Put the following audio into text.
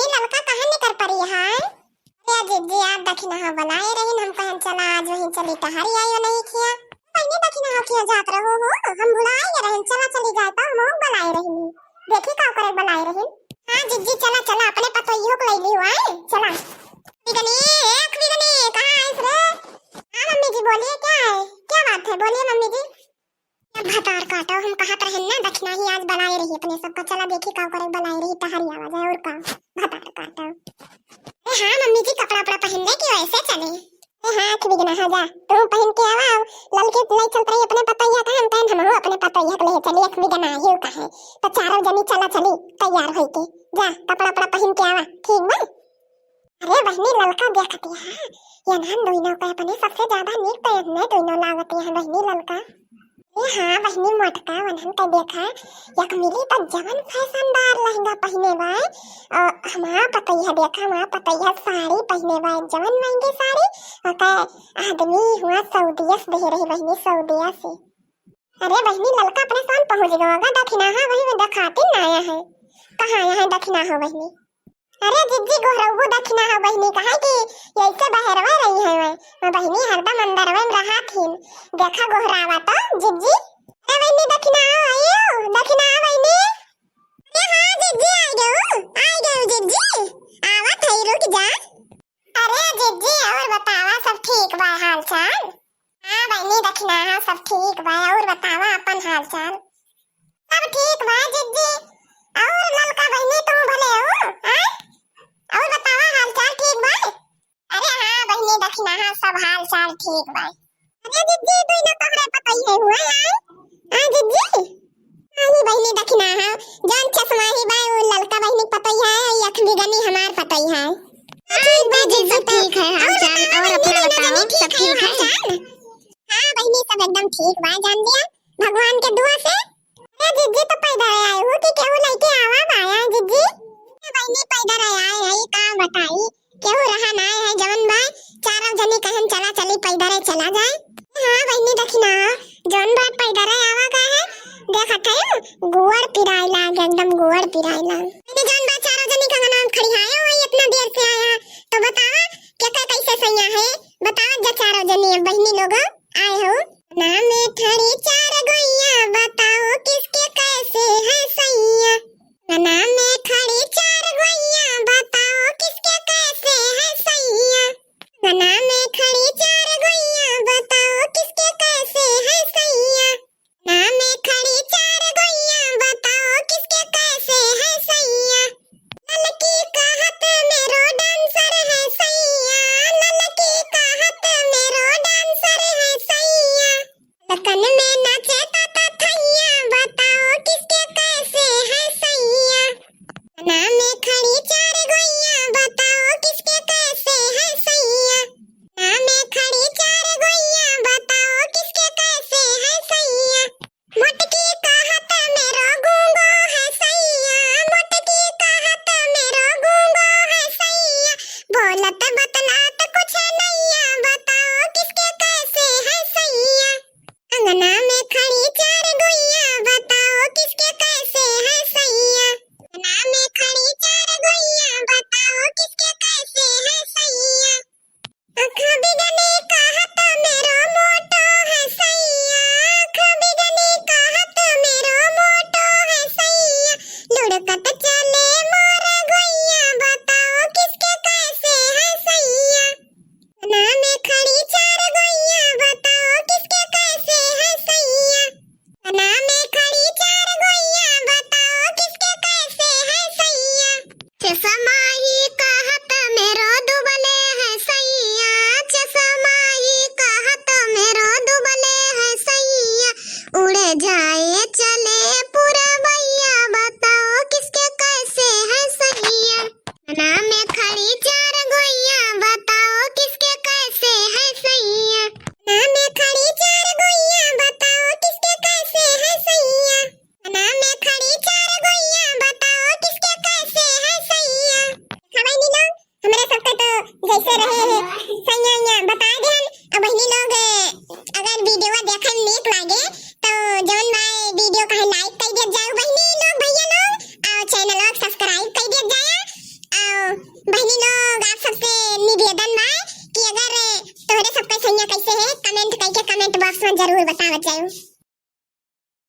बहनी लड़का कहाँ निकल पड़ी है? अरे दीदी आप दखिना हो बनाए रही हम कहन चला आज वहीं चली टहरी आयो नहीं किया। बहनी दखिना हो क्यों जात रहो हो? हम भुलाए रहे चला चली जाए तो हम बनाए रही। देखी का करे बनाए रही। हां दीदी चला चला अपने पतो इहो को ले लियो आए चला। विगनी एक विगनी कहां आइस रे? हां मम्मी जी बोलिए क्या है? क्या बात है बोलिए मम्मी जी। भतार काटो हम कहत रहन ना दखिना ही आज बनाए रही अपने सबका चला देखी का करे बनाए रही टहरी आवाज है और का भतार काटो। ए हां मम्मी जी कपड़ा अपना पहन ले कि ऐसे चले? ए हां कि बिना हा जा तू पहन के आवा ललके ले चलत रही अपने पतैया का हम कहन हम अपने पतैया के ले चली एक बिना ये का है तो चारों जनी चला चली तैयार होई के जा कपड़ा अपना पहन के आवा ठीक बा। अरे बहनी ललका देखती है ये नान दोइनो का अपने सबसे ज्यादा नीक पहनने दोइनो लागती है बहनी ललका। ए हां बहनी मोटका वनहन के देखा एक मिली तो जवन फैशनदार लहंगा पहने बाय हमारा पतैया देखा हमारा पतैया साड़ी पहने बाय जवन महंगी साड़ी का आदमी हुआ सऊदीया से दे रही बहनी सऊदीया से। अरे बहनी ललका अपने साथ पहुंच गया होगा दखिना है वही में दिखाते ना आया है कहां आया है दखिना है बहनी। अरे जिज्जी गोहरऊ दखिना है बहनी कहा कि ऐसे बहरवा रही है मैं बहनी हरदम अंदर में रहा थी देखा गोहरावा तो जिज्जी। अरे बहनी दखिना आयो दखिना बहनी। अरे हां जिज्जी आ गयो जिज्जी आवा थई रुक जा। अरे जिज्जी और बतावा सब ठीक बा हाल चाल? हां बहनी दखिना सब ठीक बा और बतावा अपन हाल चाल? सब ठीक बा जिज्जी और ललका बहनी तू भले हो हां और बतावा हाल चाल ठीक बा? अरे हां बहनी दखिना सब हाल चाल ठीक बा। अरे जिज्जी तू न कहरे पतई है हुआ यार हां जिज्जी आई बहनी दखिना जान चश्मा ही बा वो ललका बहनी पतई है एक बिगनी हमार पतई है। ठीक बा जिज्जी ठीक है हाल चाल और अपना बताओ सब ठीक है? हां बहनी सब एकदम ठीक बा जान दिया भगवान के दुआ से। अरे जिज्जी तो पैदा आए हो कि केहू लेके आवा आया जिज्जी? बहनी पैदा आए है का बताई केहू रहा ना है जवन बा चारों जनी कहन चला चली पैदा रे चला जाए। हां बहनी दखिना जवन बात पैदा रे आवा का है देखत है गुड़ पिराइला एकदम गुड़ पिराइला। मैंने जवन बा चारों जनी का नाम खड़ी आया है इतना देर से आया तो बतावा क्या कैसे सैया है बतावा जा चारों जनी बहनी लोग आए हो नाम में ठड़ी चार गोइया बताओ किसके कैसे है सैया नाम में खड़ी चार गोइया बताओ किसके कैसे है सैया नाम में खड़ी चार गोइया बताओ किसके कैसे है सैया नाम में खड़ी चार गोइया बताओ किसके कैसे है सैया ललकी का हाथ मेरो डांसर है सैया ललकी का हाथ मेरो डांसर है सैया लकन में नाचे ताता थैया बताओ किसके कैसे है सैया नाम में खड़ी चार गोइया बताओ किसके कैसे है सैया नाम में खड़ी चार गोइया बताओ किसके कैसे है सैया मोटकी का हाथ मेरो गूंगो है सैया मोटकी का हाथ मेरो गूंगो है सैया बोलत बतलात कुछ नैया बताओ किसके कैसे है सैया अंगना में खड़ी चार गोइया बताओ किसके कैसे है सैया अंगना में खड़ी चार गोइया बॉक्स में जरूर बतावत जायूं।